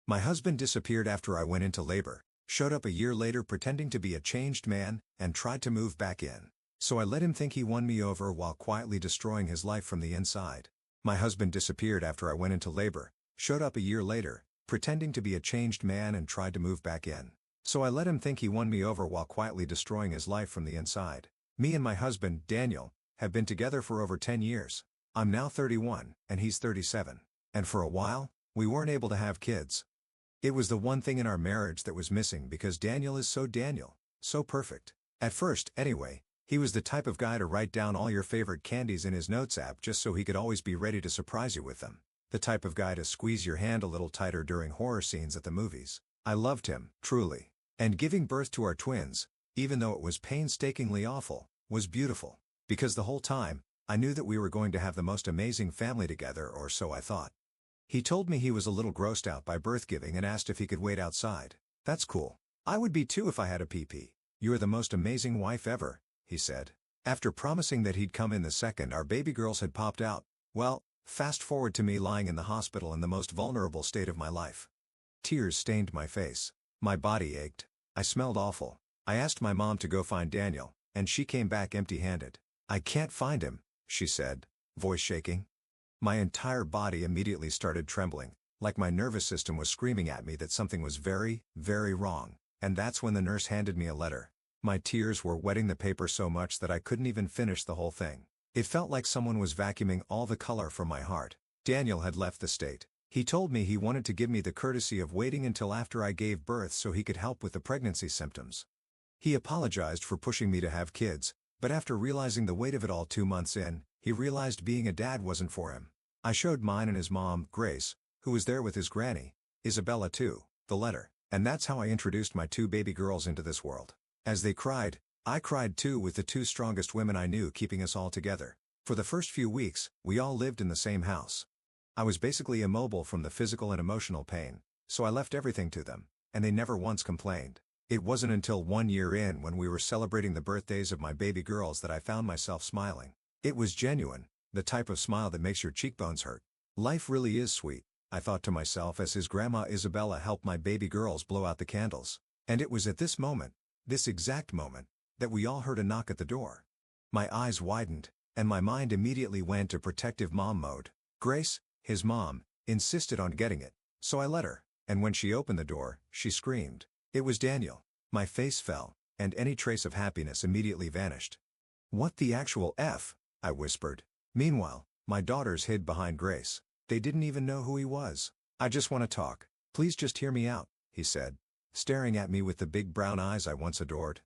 My husband disappeared after I went into labor, showed up a year later pretending to be a changed man, and tried to move back in. So I let him think he won me over while quietly destroying his life from the inside. My husband disappeared after I went into labor, showed up a year later, pretending to be a changed man and tried to move back in. So I let him think he won me over while quietly destroying his life from the inside. Me and my husband, Daniel, have been together for over 10 years. I'm now 31, and he's 37. And for a while, we weren't able to have kids. It was the one thing in our marriage that was missing because Daniel is so Daniel, so perfect. At first, anyway, he was the type of guy to write down all your favorite candies in his notes app just so he could always be ready to surprise you with them. The type of guy to squeeze your hand a little tighter during horror scenes at the movies. I loved him, truly. And giving birth to our twins, even though it was painstakingly awful, was beautiful. Because the whole time, I knew that we were going to have the most amazing family together, or so I thought. He told me he was a little grossed out by birth giving and asked if he could wait outside. That's cool. I would be too if I had a PP. You're the most amazing wife ever, he said. After promising that he'd come in the second our baby girls had popped out, well, fast forward to me lying in the hospital in the most vulnerable state of my life. Tears stained my face. My body ached. I smelled awful. I asked my mom to go find Daniel, and she came back empty-handed. I can't find him, she said, voice shaking. My entire body immediately started trembling, like my nervous system was screaming at me that something was very, very wrong, and that's when the nurse handed me a letter. My tears were wetting the paper so much that I couldn't even finish the whole thing. It felt like someone was vacuuming all the color from my heart. Daniel had left the state. He told me he wanted to give me the courtesy of waiting until after I gave birth so he could help with the pregnancy symptoms. He apologized for pushing me to have kids, but after realizing the weight of it all 2 months in, he realized being a dad wasn't for him. I showed mine and his mom, Grace, who was there with his granny, Isabella too, the letter, and that's how I introduced my 2 baby girls into this world. As they cried, I cried too, with the 2 strongest women I knew keeping us all together. For the first few weeks, we all lived in the same house. I was basically immobile from the physical and emotional pain, so I left everything to them, and they never once complained. It wasn't until 1 year in when we were celebrating the birthdays of my baby girls that I found myself smiling. It was genuine, the type of smile that makes your cheekbones hurt. Life really is sweet, I thought to myself as his grandma Isabella helped my baby girls blow out the candles. And it was at this moment, this exact moment, that we all heard a knock at the door. My eyes widened, and my mind immediately went to protective mom mode. Grace, his mom, insisted on getting it, so I let her, and when she opened the door, she screamed. It was Daniel. My face fell, and any trace of happiness immediately vanished. "What the actual F?" I whispered. Meanwhile, my daughters hid behind Grace. They didn't even know who he was. "I just want to talk. Please just hear me out," he said, staring at me with the big brown eyes I once adored.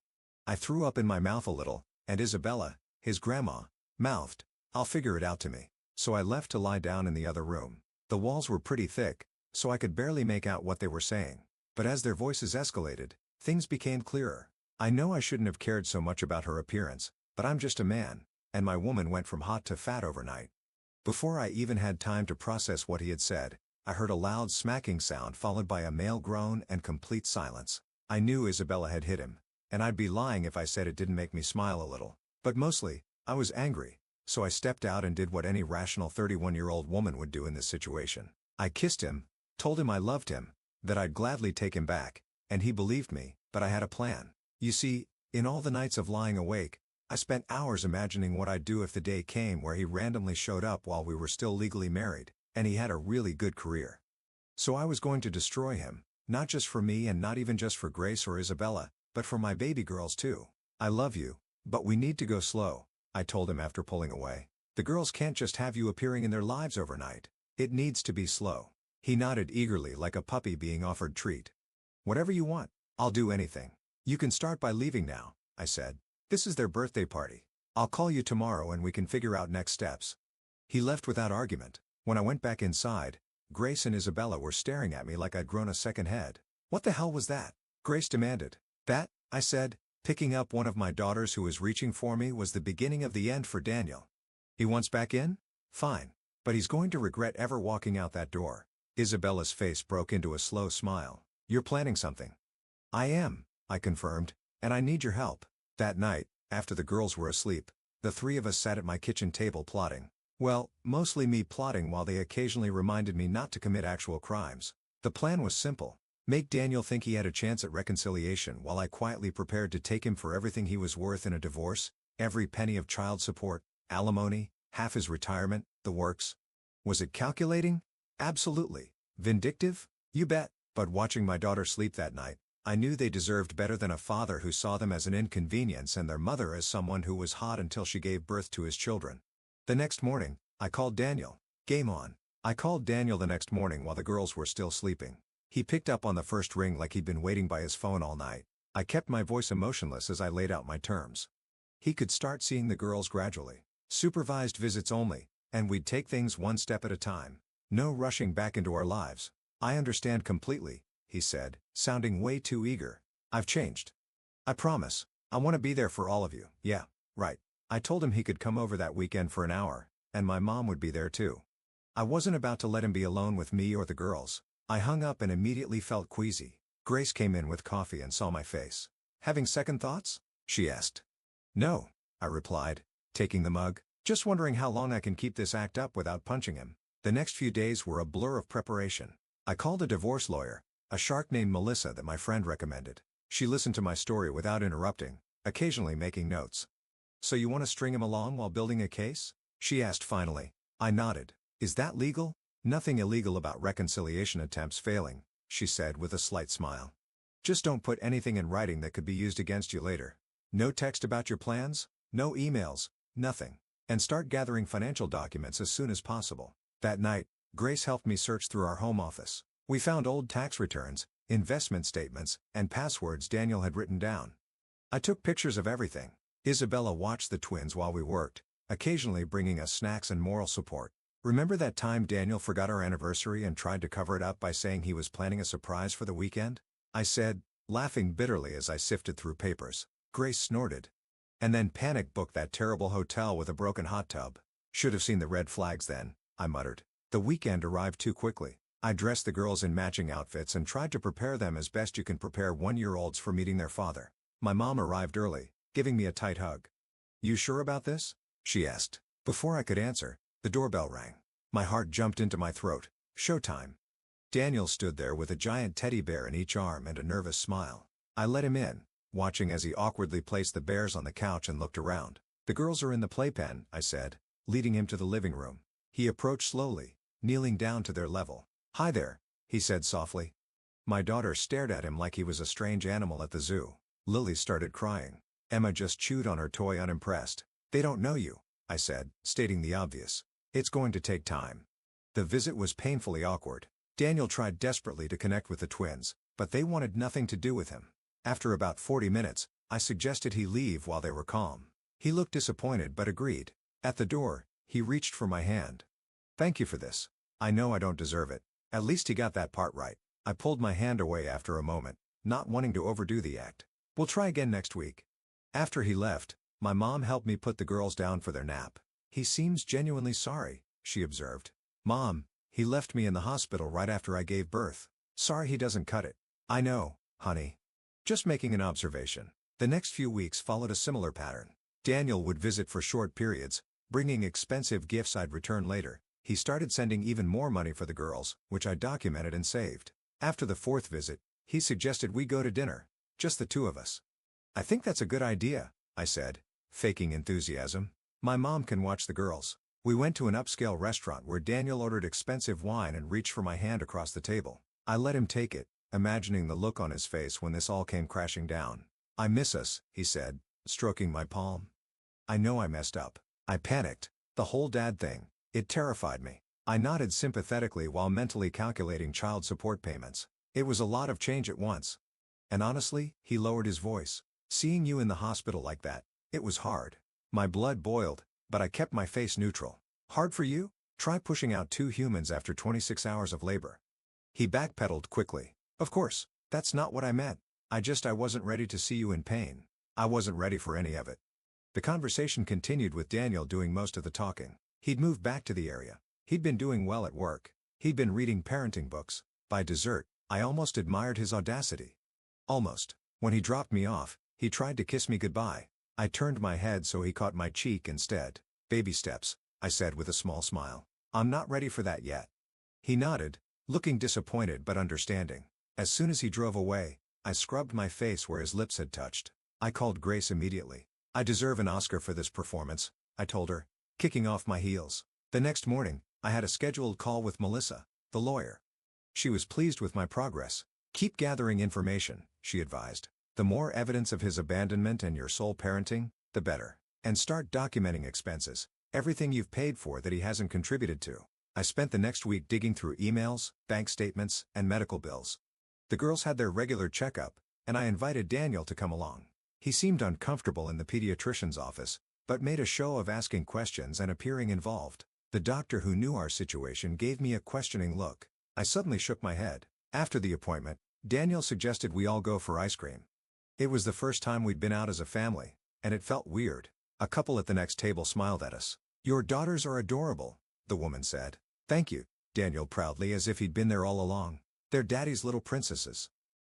I threw up in my mouth a little, and Isabella, his grandma, mouthed, "I'll figure it out to me." So I left to lie down in the other room. The walls were pretty thick, so I could barely make out what they were saying. But as their voices escalated, things became clearer. I know I shouldn't have cared so much about her appearance, but I'm just a man, and my woman went from hot to fat overnight. Before I even had time to process what he had said, I heard a loud smacking sound followed by a male groan and complete silence. I knew Isabella had hit him, and I'd be lying if I said it didn't make me smile a little. But mostly, I was angry, so I stepped out and did what any rational 31-year-old woman would do in this situation. I kissed him, told him I loved him, that I'd gladly take him back, and he believed me, but I had a plan. You see, in all the nights of lying awake, I spent hours imagining what I'd do if the day came where he randomly showed up while we were still legally married, and he had a really good career. So I was going to destroy him, not just for me and not even just for Grace or Isabella, but for my baby girls too. "I love you, but we need to go slow," I told him after pulling away. "The girls can't just have you appearing in their lives overnight. It needs to be slow." He nodded eagerly like a puppy being offered treat. "Whatever you want, I'll do anything. You can start by leaving now," I said. "This is their birthday party. I'll call you tomorrow and we can figure out next steps." He left without argument. When I went back inside, Grace and Isabella were staring at me like I'd grown a second head. "What the hell was that?" Grace demanded. "That," I said, picking up one of my daughters who was reaching for me, "was the beginning of the end for Daniel. He wants back in? Fine. But he's going to regret ever walking out that door." Isabella's face broke into a slow smile. "You're planning something." "I am," I confirmed, "and I need your help." That night, after the girls were asleep, the 3 of us sat at my kitchen table plotting. Well, mostly me plotting while they occasionally reminded me not to commit actual crimes. The plan was simple. Make Daniel think he had a chance at reconciliation while I quietly prepared to take him for everything he was worth in a divorce, every penny of child support, alimony, half his retirement, the works. Was it calculating? Absolutely. Vindictive? You bet. But watching my daughter sleep that night, I knew they deserved better than a father who saw them as an inconvenience and their mother as someone who was hot until she gave birth to his children. The next morning, I called Daniel. Game on. I called Daniel the next morning while the girls were still sleeping. He picked up on the first ring like he'd been waiting by his phone all night. I kept my voice emotionless as I laid out my terms. He could start seeing the girls gradually. Supervised visits only, and we'd take things one step at a time. No rushing back into our lives. I understand completely, he said, sounding way too eager. I've changed. I promise. I want to be there for all of you. Yeah, right. I told him he could come over that weekend for an hour, and my mom would be there too. I wasn't about to let him be alone with me or the girls. I hung up and immediately felt queasy. Grace came in with coffee and saw my face. Having second thoughts? She asked. No, I replied, taking the mug, just wondering how long I can keep this act up without punching him. The next few days were a blur of preparation. I called a divorce lawyer, a shark named Melissa that my friend recommended. She listened to my story without interrupting, occasionally making notes. So you want to string him along while building a case? She asked finally. I nodded. Is that legal? Nothing illegal about reconciliation attempts failing, she said with a slight smile. Just don't put anything in writing that could be used against you later. No text about your plans, no emails, nothing. And start gathering financial documents as soon as possible. That night, Grace helped me search through our home office. We found old tax returns, investment statements, and passwords Daniel had written down. I took pictures of everything. Isabella watched the twins while we worked, occasionally bringing us snacks and moral support. Remember that time Daniel forgot our anniversary and tried to cover it up by saying he was planning a surprise for the weekend? I said, laughing bitterly as I sifted through papers. Grace snorted. And then panic booked that terrible hotel with a broken hot tub. Should have seen the red flags then, I muttered. The weekend arrived too quickly. I dressed the girls in matching outfits and tried to prepare them as best you can prepare one-year-olds for meeting their father. My mom arrived early, giving me a tight hug. You sure about this? She asked. Before I could answer, the doorbell rang. My heart jumped into my throat. Showtime. Daniel stood there with a giant teddy bear in each arm and a nervous smile. I let him in, watching as he awkwardly placed the bears on the couch and looked around. The girls are in the playpen, I said, leading him to the living room. He approached slowly, kneeling down to their level. Hi there, he said softly. My daughter stared at him like he was a strange animal at the zoo. Lily started crying. Emma just chewed on her toy unimpressed. They don't know you, I said, stating the obvious. It's going to take time. The visit was painfully awkward. Daniel tried desperately to connect with the twins, but they wanted nothing to do with him. After about 40 minutes, I suggested he leave while they were calm. He looked disappointed but agreed. At the door, he reached for my hand. Thank you for this. I know I don't deserve it. At least he got that part right. I pulled my hand away after a moment, not wanting to overdo the act. We'll try again next week. After he left, my mom helped me put the girls down for their nap. He seems genuinely sorry, she observed. Mom, he left me in the hospital right after I gave birth. Sorry he doesn't cut it. I know, honey. Just making an observation. The next few weeks followed a similar pattern. Daniel would visit for short periods, bringing expensive gifts I'd return later. He started sending even more money for the girls, which I documented and saved. After the fourth visit, he suggested we go to dinner, just the two of us. I think that's a good idea, I said, faking enthusiasm. My mom can watch the girls. We went to an upscale restaurant where Daniel ordered expensive wine and reached for my hand across the table. I let him take it, imagining the look on his face when this all came crashing down. I miss us, he said, stroking my palm. I know I messed up. I panicked. The whole dad thing. It terrified me. I nodded sympathetically while mentally calculating child support payments. It was a lot of change at once. And honestly, he lowered his voice. Seeing you in the hospital like that, it was hard. My blood boiled, but I kept my face neutral. Hard for you? Try pushing out two humans after 26 hours of labor. He backpedaled quickly. Of course, that's not what I meant. I wasn't ready to see you in pain. I wasn't ready for any of it. The conversation continued with Daniel doing most of the talking. He'd moved back to the area. He'd been doing well at work. He'd been reading parenting books. By dessert, I almost admired his audacity. Almost. When he dropped me off, he tried to kiss me goodbye. I turned my head so he caught my cheek instead. Baby steps, I said with a small smile. I'm not ready for that yet. He nodded, looking disappointed but understanding. As soon as he drove away, I scrubbed my face where his lips had touched. I called Grace immediately. "I deserve an Oscar for this performance," I told her, kicking off my heels. The next morning, I had a scheduled call with Melissa, the lawyer. She was pleased with my progress. "Keep gathering information," she advised. "The more evidence of his abandonment and your sole parenting, the better. And start documenting expenses, everything you've paid for that he hasn't contributed to." I spent the next week digging through emails, bank statements, and medical bills. The girls had their regular checkup, and I invited Daniel to come along. He seemed uncomfortable in the pediatrician's office, but made a show of asking questions and appearing involved. The doctor who knew our situation gave me a questioning look. I suddenly shook my head. After the appointment, Daniel suggested we all go for ice cream. It was the first time we'd been out as a family, and it felt weird. A couple at the next table smiled at us. "Your daughters are adorable," the woman said. "Thank you," Daniel proudly, as if he'd been there all along. "They're daddy's little princesses."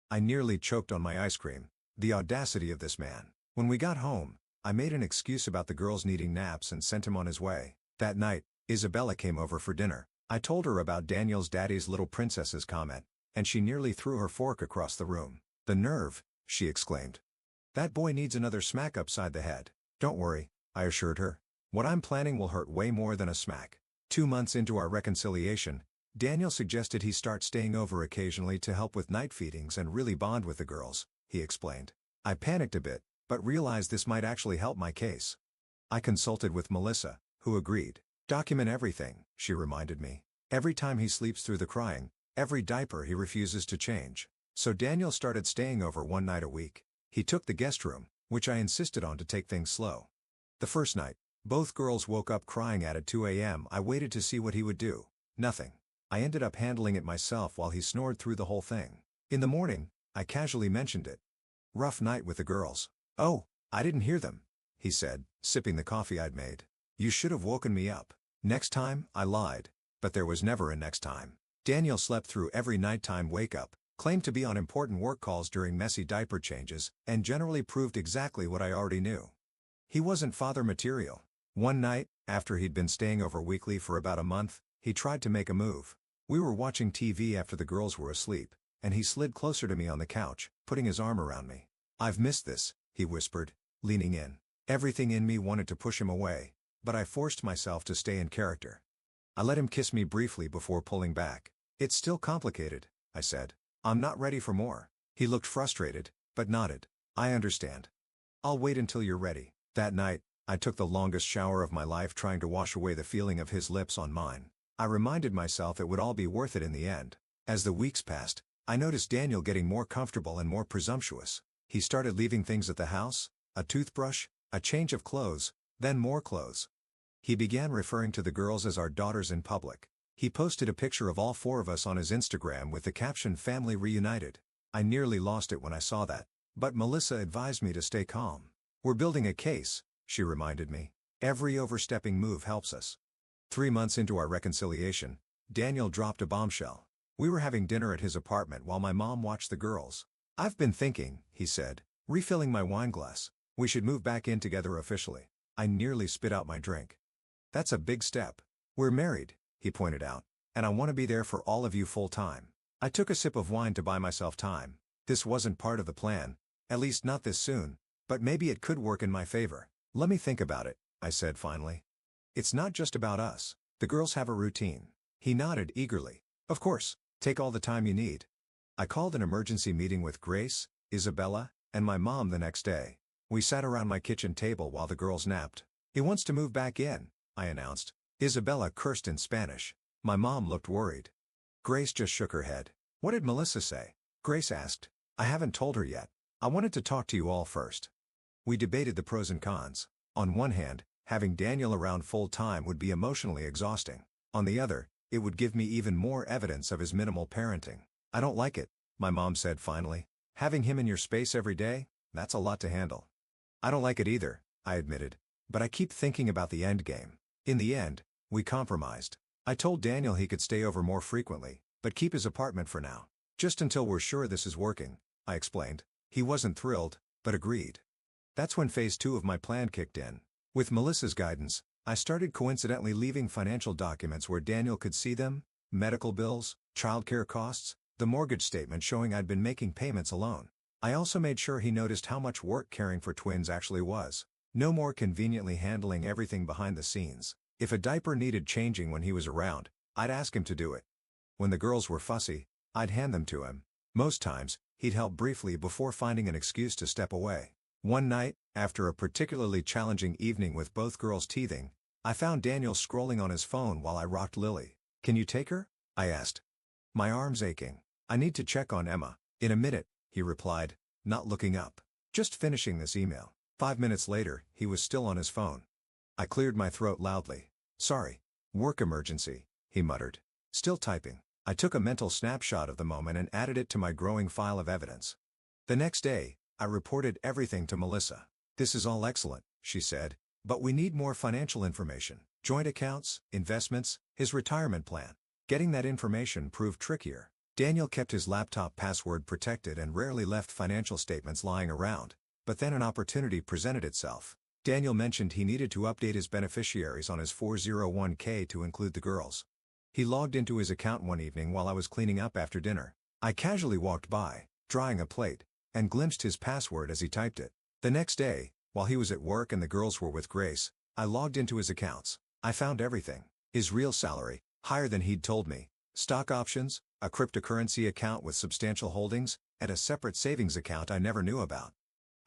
I nearly choked on my ice cream. The audacity of this man. When we got home, I made an excuse about the girls needing naps and sent him on his way. That night, Isabella came over for dinner. I told her about Daniel's daddy's little princesses comment, and she nearly threw her fork across the room. "The nerve," she exclaimed. "That boy needs another smack upside the head." "Don't worry," I assured her. "What I'm planning will hurt way more than a smack." 2 months into our reconciliation, Daniel suggested he start staying over occasionally to help with night feedings and really bond with the girls, he explained. I panicked a bit, but realized this might actually help my case. I consulted with Melissa, who agreed. "Document everything," she reminded me. "Every time he sleeps through the crying, every diaper he refuses to change." So Daniel started staying over 1 night a week. He took the guest room, which I insisted on to take things slow. The first night, both girls woke up crying at 2 a.m. I waited to see what he would do. Nothing. I ended up handling it myself while he snored through the whole thing. In the morning, I casually mentioned it. "Rough night with the girls." "Oh, I didn't hear them," he said, sipping the coffee I'd made. "You should have woken me up." "Next time," I lied. But there was never a next time. Daniel slept through every nighttime wake-up, claimed to be on important work calls during messy diaper changes, and generally proved exactly what I already knew. He wasn't father material. One night, after he'd been staying over weekly for about a month, he tried to make a move. We were watching TV after the girls were asleep, and he slid closer to me on the couch, putting his arm around me. "I've missed this," he whispered, leaning in. Everything in me wanted to push him away, but I forced myself to stay in character. I let him kiss me briefly before pulling back. "It's still complicated," I said. "I'm not ready for more." He looked frustrated, but nodded. "I understand. I'll wait until you're ready." That night, I took the longest shower of my life trying to wash away the feeling of his lips on mine. I reminded myself it would all be worth it in the end. As the weeks passed, I noticed Daniel getting more comfortable and more presumptuous. He started leaving things at the house, a toothbrush, a change of clothes, then more clothes. He began referring to the girls as our daughters in public. He posted a picture of all 4 of us on his Instagram with the caption "Family Reunited." I nearly lost it when I saw that, but Melissa advised me to stay calm. "We're building a case," she reminded me. "Every overstepping move helps us." 3 months into our reconciliation, Daniel dropped a bombshell. We were having dinner at his apartment while my mom watched the girls. "I've been thinking," he said, refilling my wine glass, "we should move back in together officially." I nearly spit out my drink. "That's a big step. We're married," he pointed out, "and I want to be there for all of you full time." I took a sip of wine to buy myself time. This wasn't part of the plan, at least not this soon, but maybe it could work in my favor. "Let me think about it," I said finally. "It's not just about us. The girls have a routine." He nodded eagerly. "Of course, take all the time you need." I called an emergency meeting with Grace, Isabella, and my mom the next day. We sat around my kitchen table while the girls napped. "He wants to move back in," I announced. Isabella cursed in Spanish. My mom looked worried. Grace just shook her head. "What did Melissa say?" Grace asked. "I haven't told her yet. I wanted to talk to you all first." We debated the pros and cons. On one hand, having Daniel around full-time would be emotionally exhausting. On the other, it would give me even more evidence of his minimal parenting. "I don't like it," my mom said finally. "Having him in your space every day, that's a lot to handle." "I don't like it either," I admitted, "but I keep thinking about the end game." In the end, we compromised. I told Daniel he could stay over more frequently, but keep his apartment for now. "Just until we're sure this is working," I explained. He wasn't thrilled, but agreed. That's when phase 2 of my plan kicked in. With Melissa's guidance, I started coincidentally leaving financial documents where Daniel could see them, medical bills, childcare costs, the mortgage statement showing I'd been making payments alone. I also made sure he noticed how much work caring for twins actually was. No more conveniently handling everything behind the scenes. If a diaper needed changing when he was around, I'd ask him to do it. When the girls were fussy, I'd hand them to him. Most times, he'd help briefly before finding an excuse to step away. One night, after a particularly challenging evening with both girls teething, I found Daniel scrolling on his phone while I rocked Lily. "Can you take her?" I asked. "My arm's aching. I need to check on Emma." "In a minute," he replied, not looking up. "Just finishing this email." 5 minutes later, he was still on his phone. I cleared my throat loudly. "Sorry. Work emergency," he muttered. Still typing. I took a mental snapshot of the moment and added it to my growing file of evidence. The next day, I reported everything to Melissa. "This is all excellent," she said, "but we need more financial information. Joint accounts, investments, his retirement plan." Getting that information proved trickier. Daniel kept his laptop password protected and rarely left financial statements lying around, but then an opportunity presented itself. Daniel mentioned he needed to update his beneficiaries on his 401k to include the girls. He logged into his account one evening while I was cleaning up after dinner. I casually walked by, drying a plate, and glimpsed his password as he typed it. The next day, while he was at work and the girls were with Grace, I logged into his accounts. I found everything. His real salary, higher than he'd told me, stock options, a cryptocurrency account with substantial holdings, and a separate savings account I never knew about.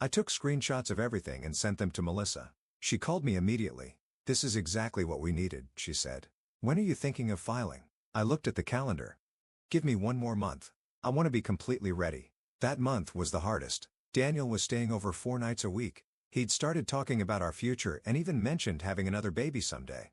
I took screenshots of everything and sent them to Melissa. She called me immediately. "This is exactly what we needed," she said. "When are you thinking of filing?" I looked at the calendar. "Give me one more month. I want to be completely ready." That month was the hardest. Daniel was staying over 4 nights a week. He'd started talking about our future and even mentioned having another baby someday.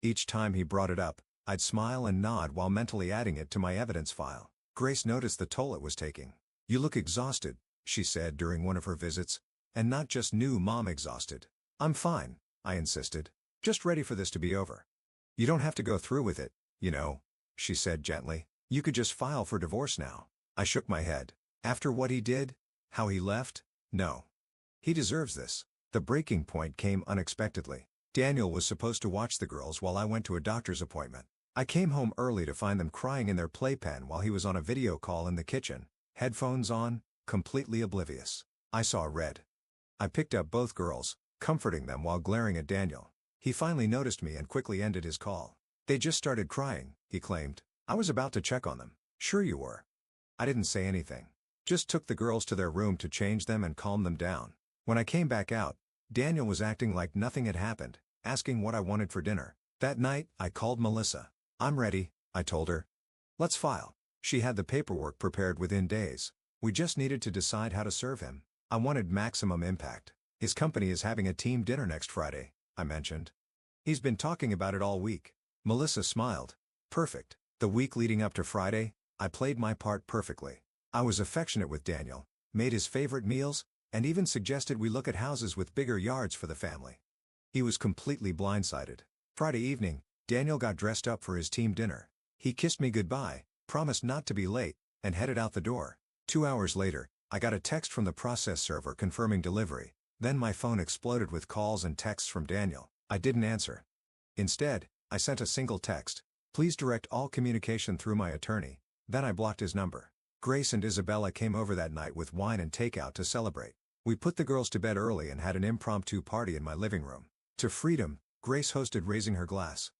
Each time he brought it up, I'd smile and nod while mentally adding it to my evidence file. Grace noticed the toll it was taking. "You look exhausted," she said during one of her visits, "and not just new mom exhausted." "I'm fine," I insisted. "Just ready for this to be over." "You don't have to go through with it, you know," she said gently. "You could just file for divorce now." I shook my head. After what he did? How he left? No. He deserves this. The breaking point came unexpectedly. Daniel was supposed to watch the girls while I went to a doctor's appointment. I came home early to find them crying in their playpen while he was on a video call in the kitchen, headphones on, completely oblivious. I saw red. I picked up both girls, comforting them while glaring at Daniel. He finally noticed me and quickly ended his call. "They just started crying," he claimed. "I was about to check on them." "Sure you were." I didn't say anything. Just took the girls to their room to change them and calm them down. When I came back out, Daniel was acting like nothing had happened, asking what I wanted for dinner. That night, I called Melissa. "I'm ready," I told her. "Let's file." She had the paperwork prepared within days. We just needed to decide how to serve him. I wanted maximum impact. "His company is having a team dinner next Friday," I mentioned. "He's been talking about it all week." Melissa smiled. "Perfect." The week leading up to Friday, I played my part perfectly. I was affectionate with Daniel, made his favorite meals, and even suggested we look at houses with bigger yards for the family. He was completely blindsided. Friday evening, Daniel got dressed up for his team dinner. He kissed me goodbye, promised not to be late, and headed out the door. 2 hours later, I got a text from the process server confirming delivery. Then my phone exploded with calls and texts from Daniel. I didn't answer. Instead, I sent a single text. "Please direct all communication through my attorney." Then I blocked his number. Grace and Isabella came over that night with wine and takeout to celebrate. We put the girls to bed early and had an impromptu party in my living room. To freedom, Grace hosted raising her glass.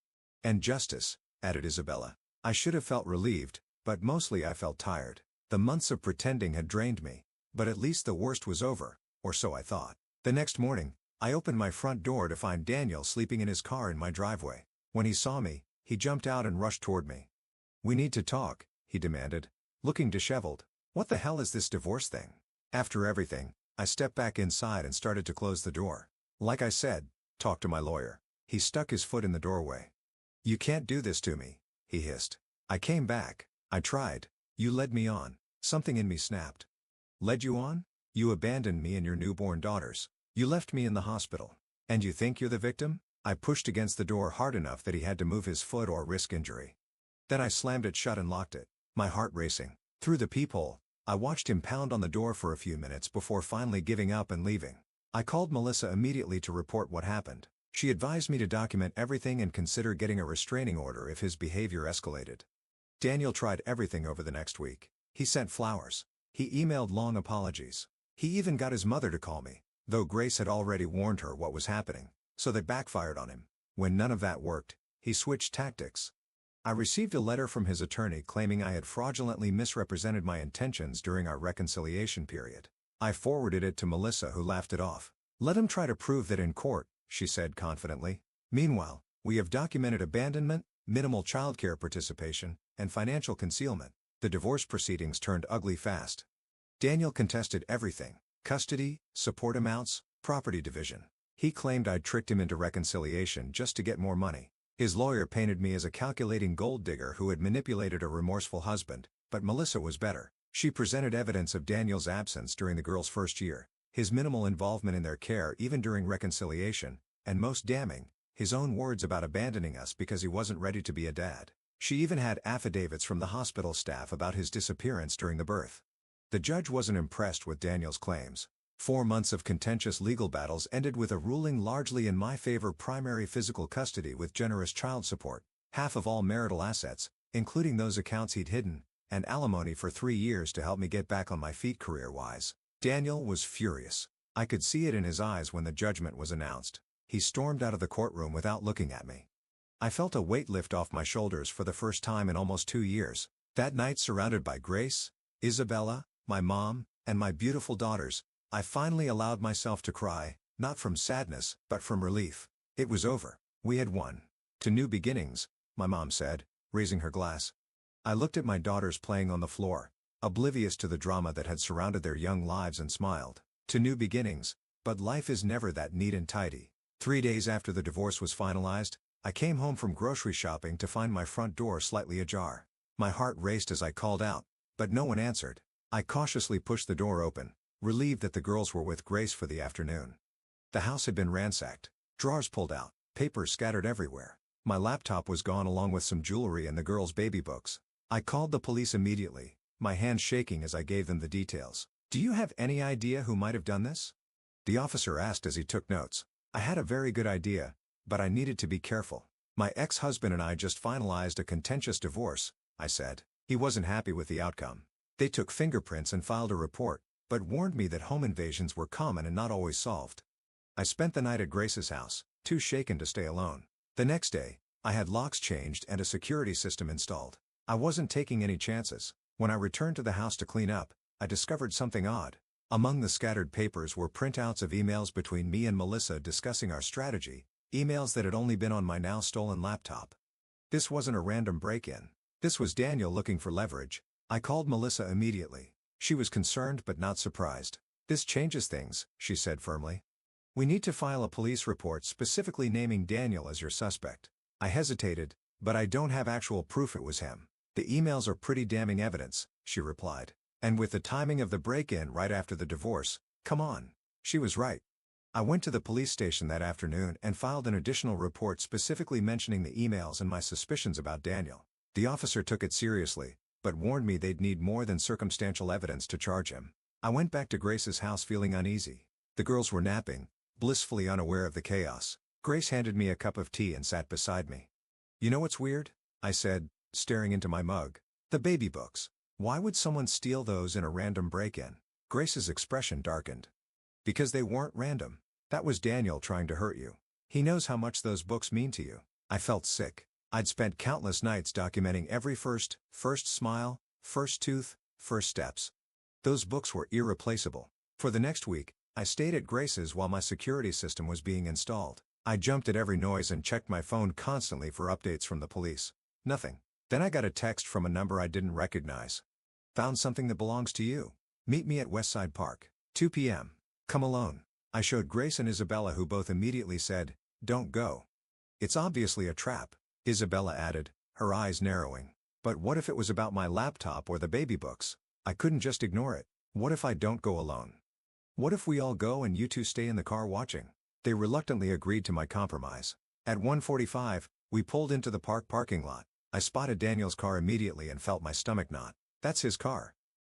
"And justice," added Isabella. I should have felt relieved, but mostly I felt tired. The months of pretending had drained me, but at least the worst was over, or so I thought. The next morning, I opened my front door to find Daniel sleeping in his car in my driveway. When he saw me, he jumped out and rushed toward me. "We need to talk," he demanded, looking disheveled. "What the hell is this divorce thing?" After everything, I stepped back inside and started to close the door. "Like I said, talk to my lawyer." He stuck his foot in the doorway. "You can't do this to me," he hissed. I came back. I tried. "You led me on." Something in me snapped. "Led you on? You abandoned me and your newborn daughters. You left me in the hospital. And you think you're the victim?" I pushed against the door hard enough that he had to move his foot or risk injury. Then I slammed it shut and locked it, my heart racing. Through the peephole, I watched him pound on the door for a few minutes before finally giving up and leaving. I called Melissa immediately to report what happened. She advised me to document everything and consider getting a restraining order if his behavior escalated. Daniel tried everything over the next week. He sent flowers. He emailed long apologies. He even got his mother to call me, though Grace had already warned her what was happening, so that backfired on him. When none of that worked, he switched tactics. I received a letter from his attorney claiming I had fraudulently misrepresented my intentions during our reconciliation period. I forwarded it to Melissa, who laughed it off. "Let him try to prove that in court," she said confidently. "Meanwhile, we have documented abandonment, minimal childcare participation, and financial concealment." The divorce proceedings turned ugly fast. Daniel contested everything: custody, support amounts, property division. He claimed I'd tricked him into reconciliation just to get more money. His lawyer painted me as a calculating gold digger who had manipulated a remorseful husband, but Melissa was better. She presented evidence of Daniel's absence during the girls' first year, his minimal involvement in their care even during reconciliation, and most damning, his own words about abandoning us because he wasn't ready to be a dad. She even had affidavits from the hospital staff about his disappearance during the birth. The judge wasn't impressed with Daniel's claims. 4 months of contentious legal battles ended with a ruling largely in my favor: primary physical custody with generous child support, half of all marital assets, including those accounts he'd hidden, and alimony for 3 years to help me get back on my feet career-wise. Daniel was furious. I could see it in his eyes when the judgment was announced. He stormed out of the courtroom without looking at me. I felt a weight lift off my shoulders for the first time in almost 2 years. That night, surrounded by Grace, Isabella, my mom, and my beautiful daughters, I finally allowed myself to cry, not from sadness, but from relief. It was over. We had won. "To new beginnings," my mom said, raising her glass. I looked at my daughters playing on the floor, oblivious to the drama that had surrounded their young lives, and smiled. To new beginnings, but life is never that neat and tidy. 3 days after the divorce was finalized, I came home from grocery shopping to find my front door slightly ajar. My heart raced as I called out, but no one answered. I cautiously pushed the door open, relieved that the girls were with Grace for the afternoon. The house had been ransacked, drawers pulled out, papers scattered everywhere. My laptop was gone along with some jewelry and the girls' baby books. I called the police immediately, my hands shaking as I gave them the details. "Do you have any idea who might have done this?" the officer asked as he took notes. I had a very good idea, but I needed to be careful. "My ex-husband and I just finalized a contentious divorce," I said. He wasn't happy with the outcome. "They took fingerprints and filed a report, but warned me that home invasions were common and not always solved." I spent the night at Grace's house, too shaken to stay alone. The next day, I had locks changed and a security system installed. I wasn't taking any chances. When I returned to the house to clean up, I discovered something odd. Among the scattered papers were printouts of emails between me and Melissa discussing our strategy, emails that had only been on my now stolen laptop. This wasn't a random break-in. This was Daniel looking for leverage. I called Melissa immediately. She was concerned but not surprised. "This changes things," she said firmly. "We need to file a police report specifically naming Daniel as your suspect." I hesitated, "But I don't have actual proof it was him." "The emails are pretty damning evidence," she replied. "And with the timing of the break-in right after the divorce, come on." She was right. I went to the police station that afternoon and filed an additional report specifically mentioning the emails and my suspicions about Daniel. The officer took it seriously, but warned me they'd need more than circumstantial evidence to charge him. I went back to Grace's house feeling uneasy. The girls were napping, blissfully unaware of the chaos. Grace handed me a cup of tea and sat beside me. "You know what's weird?" I said, staring into my mug. "The baby books. Why would someone steal those in a random break-in?" Grace's expression darkened. "Because they weren't random. That was Daniel trying to hurt you. He knows how much those books mean to you." I felt sick. I'd spent countless nights documenting every first smile, first tooth, first steps. Those books were irreplaceable. For the next week, I stayed at Grace's while my security system was being installed. I jumped at every noise and checked my phone constantly for updates from the police. Nothing. Then I got a text from a number I didn't recognize. "Found something that belongs to you. Meet me at Westside Park. 2 p.m. Come alone." I showed Grace and Isabella, who both immediately said, "Don't go. It's obviously a trap," Isabella added, her eyes narrowing. "But what if it was about my laptop or the baby books?" I couldn't just ignore it. "What if I don't go alone? What if we all go and you two stay in the car watching?" They reluctantly agreed to my compromise. At 1:45, we pulled into the parking lot. I spotted Daniel's car immediately and felt my stomach knot. "That's his car."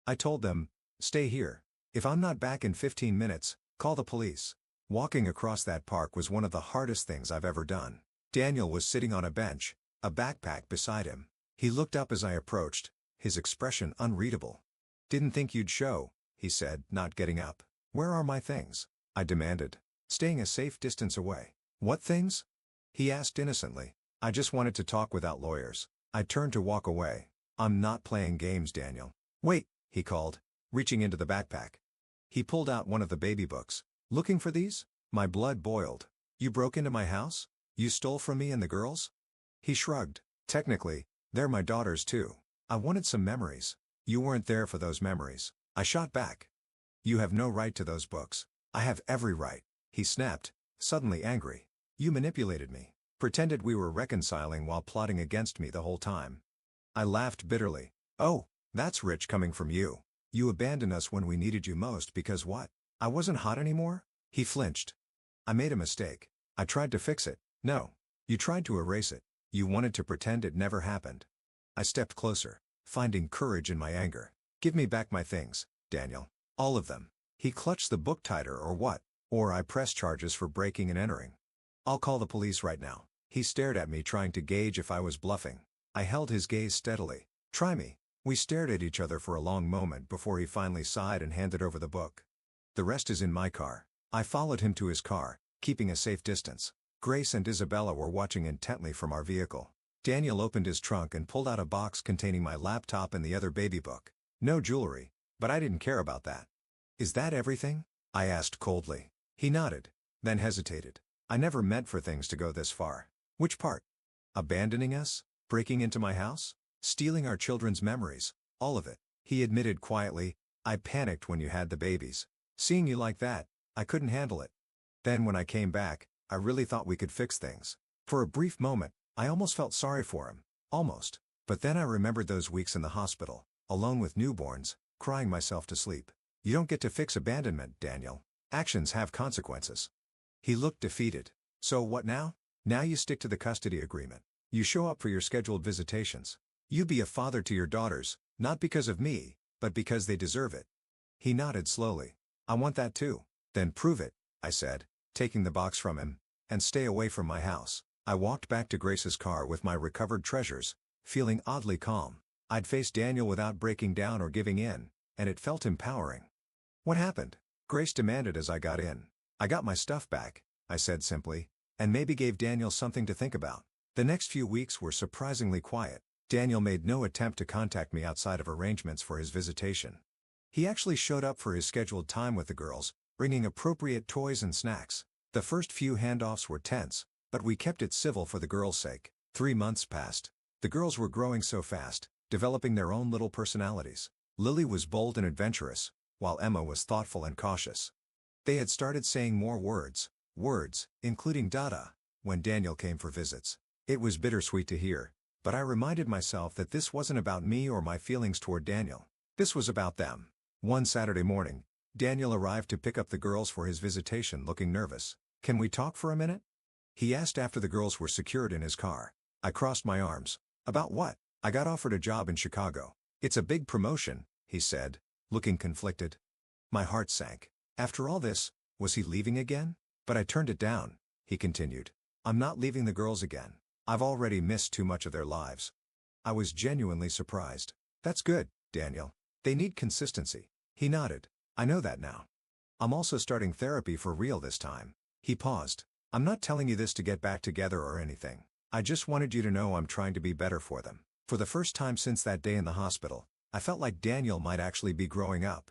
I told them, "Stay here. If I'm not back in 15 minutes, call the police." Walking across that park was one of the hardest things I've ever done. Daniel was sitting on a bench, a backpack beside him. He looked up as I approached, his expression unreadable. "Didn't think you'd show," he said, not getting up. "Where are my things?" I demanded, staying a safe distance away. "What things?" he asked innocently. "I just wanted to talk without lawyers." I turned to walk away. "I'm not playing games, Daniel." "Wait," he called, reaching into the backpack. He pulled out one of the baby books. "Looking for these?" My blood boiled. "You broke into my house? You stole from me and the girls?" He shrugged. "Technically, they're my daughters too. I wanted some memories." "You weren't there for those memories," I shot back. "You have no right to those books." "I have every right," he snapped, suddenly angry. "You manipulated me, pretended we were reconciling while plotting against me the whole time." I laughed bitterly. "Oh, that's rich coming from you. You abandoned us when we needed you most because what? I wasn't hot anymore?" He flinched. "I made a mistake. I tried to fix it." "No. You tried to erase it. You wanted to pretend it never happened." I stepped closer, finding courage in my anger. "Give me back my things, Daniel. All of them." He clutched the book tighter. "Or what? Or I press charges for breaking and entering." "I'll call the police right now." He stared at me, trying to gauge if I was bluffing. I held his gaze steadily. "Try me." We stared at each other for a long moment before he finally sighed and handed over the book. "The rest is in my car." I followed him to his car, keeping a safe distance. Grace and Isabella were watching intently from our vehicle. Daniel opened his trunk and pulled out a box containing my laptop and the other baby book. No jewelry, but I didn't care about that. "Is that everything?" I asked coldly. He nodded, then hesitated. "I never meant for things to go this far." "Which part?" "Abandoning us? Breaking into my house? Stealing our children's memories? All of it," he admitted quietly. "I panicked when you had the babies. Seeing you like that, I couldn't handle it. Then when I came back, I really thought we could fix things." For a brief moment, I almost felt sorry for him. Almost. But then I remembered those weeks in the hospital, alone with newborns, crying myself to sleep. "You don't get to fix abandonment, Daniel. Actions have consequences." He looked defeated. "So what now?" "Now you stick to the custody agreement. You show up for your scheduled visitations. You be a father to your daughters, not because of me, but because they deserve it." He nodded slowly. "I want that too." "Then prove it," I said, taking the box from him, "and stay away from my house." I walked back to Grace's car with my recovered treasures, feeling oddly calm. I'd faced Daniel without breaking down or giving in, and it felt empowering. "What happened?" Grace demanded as I got in. "I got my stuff back," I said simply, "and maybe gave Daniel something to think about." The next few weeks were surprisingly quiet. Daniel made no attempt to contact me outside of arrangements for his visitation. He actually showed up for his scheduled time with the girls, bringing appropriate toys and snacks. The first few handoffs were tense, but we kept it civil for the girls' sake. 3 months passed. The girls were growing so fast, developing their own little personalities. Lily was bold and adventurous, while Emma was thoughtful and cautious. They had started saying more words, including Dada, when Daniel came for visits. It was bittersweet to hear, but I reminded myself that this wasn't about me or my feelings toward Daniel. This was about them. One Saturday morning, Daniel arrived to pick up the girls for his visitation looking nervous. "Can we talk for a minute?" he asked after the girls were secured in his car. I crossed my arms. "About what?" "I got offered a job in Chicago. It's a big promotion," he said, looking conflicted. My heart sank. After all this, was he leaving again? "But I turned it down," he continued. "I'm not leaving the girls again. I've already missed too much of their lives." I was genuinely surprised. "That's good, Daniel. They need consistency." He nodded. "I know that now. I'm also starting therapy for real this time." He paused. "I'm not telling you this to get back together or anything. I just wanted you to know I'm trying to be better for them." For the first time since that day in the hospital, I felt like Daniel might actually be growing up.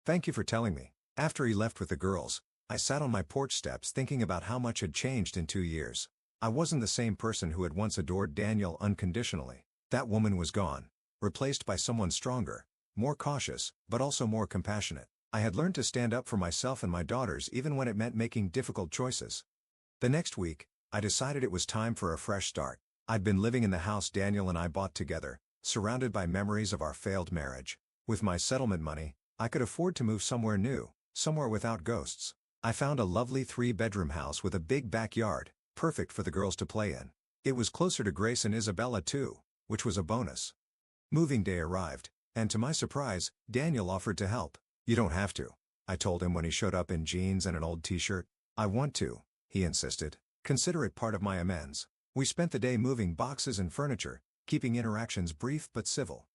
"Thank you for telling me." After he left with the girls, I sat on my porch steps thinking about how much had changed in 2 years. I wasn't the same person who had once adored Daniel unconditionally. That woman was gone, replaced by someone stronger, more cautious, but also more compassionate. I had learned to stand up for myself and my daughters even when it meant making difficult choices. The next week, I decided it was time for a fresh start. I'd been living in the house Daniel and I bought together, surrounded by memories of our failed marriage. With my settlement money, I could afford to move somewhere new, somewhere without ghosts. I found a lovely 3-bedroom house with a big backyard, perfect for the girls to play in. It was closer to Grace and Isabella too, which was a bonus. Moving day arrived, and to my surprise, Daniel offered to help. "You don't have to," I told him when he showed up in jeans and an old t-shirt. "I want to," he insisted. "Consider it part of my amends." We spent the day moving boxes and furniture, keeping interactions brief but civil.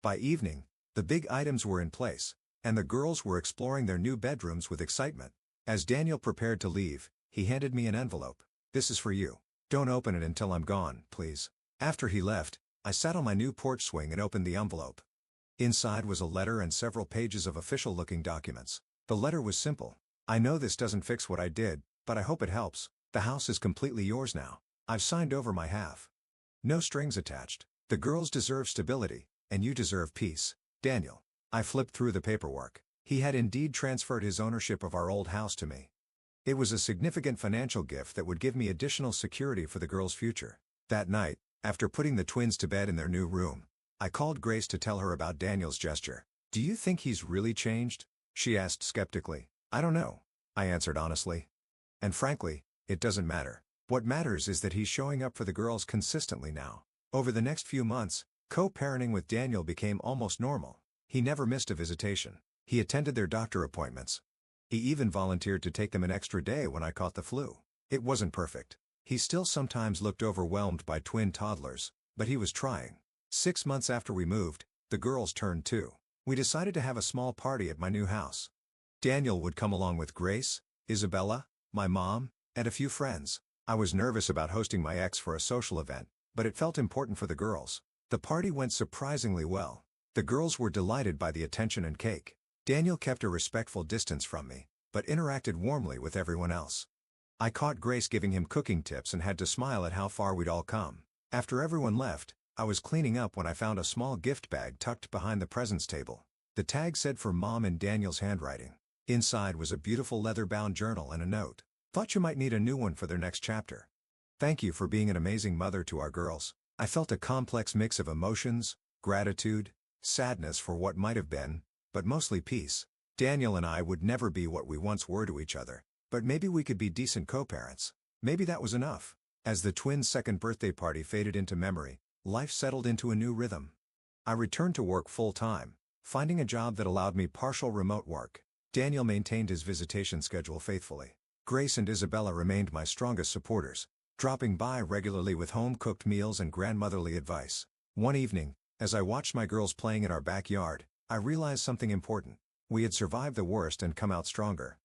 By evening, the big items were in place, and the girls were exploring their new bedrooms with excitement. As Daniel prepared to leave, he handed me an envelope. "This is for you. Don't open it until I'm gone, please." After he left, I sat on my new porch swing and opened the envelope. Inside was a letter and several pages of official-looking documents. The letter was simple. "I know this doesn't fix what I did, but I hope it helps. The house is completely yours now. I've signed over my half. No strings attached. The girls deserve stability, and you deserve peace. Daniel." I flipped through the paperwork. He had indeed transferred his ownership of our old house to me. It was a significant financial gift that would give me additional security for the girls' future. That night, after putting the twins to bed in their new room, I called Grace to tell her about Daniel's gesture. "Do you think he's really changed?" she asked skeptically. "I don't know," I answered honestly. "And frankly, it doesn't matter. What matters is that he's showing up for the girls consistently now." Over the next few months, co-parenting with Daniel became almost normal. He never missed a visitation. He attended their doctor appointments. He even volunteered to take them an extra day when I caught the flu. It wasn't perfect. He still sometimes looked overwhelmed by twin toddlers, but he was trying. 6 months after we moved, the girls turned 2. We decided to have a small party at my new house. Daniel would come along with Grace, Isabella, my mom, and a few friends. I was nervous about hosting my ex for a social event, but it felt important for the girls. The party went surprisingly well. The girls were delighted by the attention and cake. Daniel kept a respectful distance from me, but interacted warmly with everyone else. I caught Grace giving him cooking tips and had to smile at how far we'd all come. After everyone left, I was cleaning up when I found a small gift bag tucked behind the presents table. The tag said "for Mom" in Daniel's handwriting. Inside was a beautiful leather-bound journal and a note. "Thought you might need a new one for their next chapter. Thank you for being an amazing mother to our girls." I felt a complex mix of emotions, gratitude, sadness for what might have been, but mostly peace. Daniel and I would never be what we once were to each other, but maybe we could be decent co-parents. Maybe that was enough. As the twins' second birthday party faded into memory, life settled into a new rhythm. I returned to work full-time, finding a job that allowed me partial remote work. Daniel maintained his visitation schedule faithfully. Grace and Isabella remained my strongest supporters, dropping by regularly with home-cooked meals and grandmotherly advice. One evening, as I watched my girls playing in our backyard, I realized something important. We had survived the worst and come out stronger.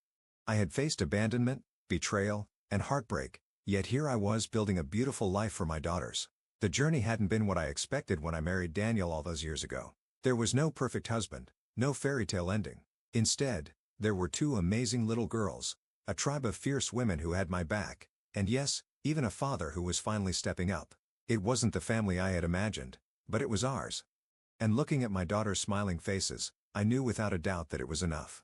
I had faced abandonment, betrayal, and heartbreak, yet here I was building a beautiful life for my daughters. The journey hadn't been what I expected when I married Daniel all those years ago. There was no perfect husband, no fairy tale ending. Instead, there were 2 amazing little girls, a tribe of fierce women who had my back, and yes, even a father who was finally stepping up. It wasn't the family I had imagined, but it was ours. And looking at my daughters' smiling faces, I knew without a doubt that it was enough.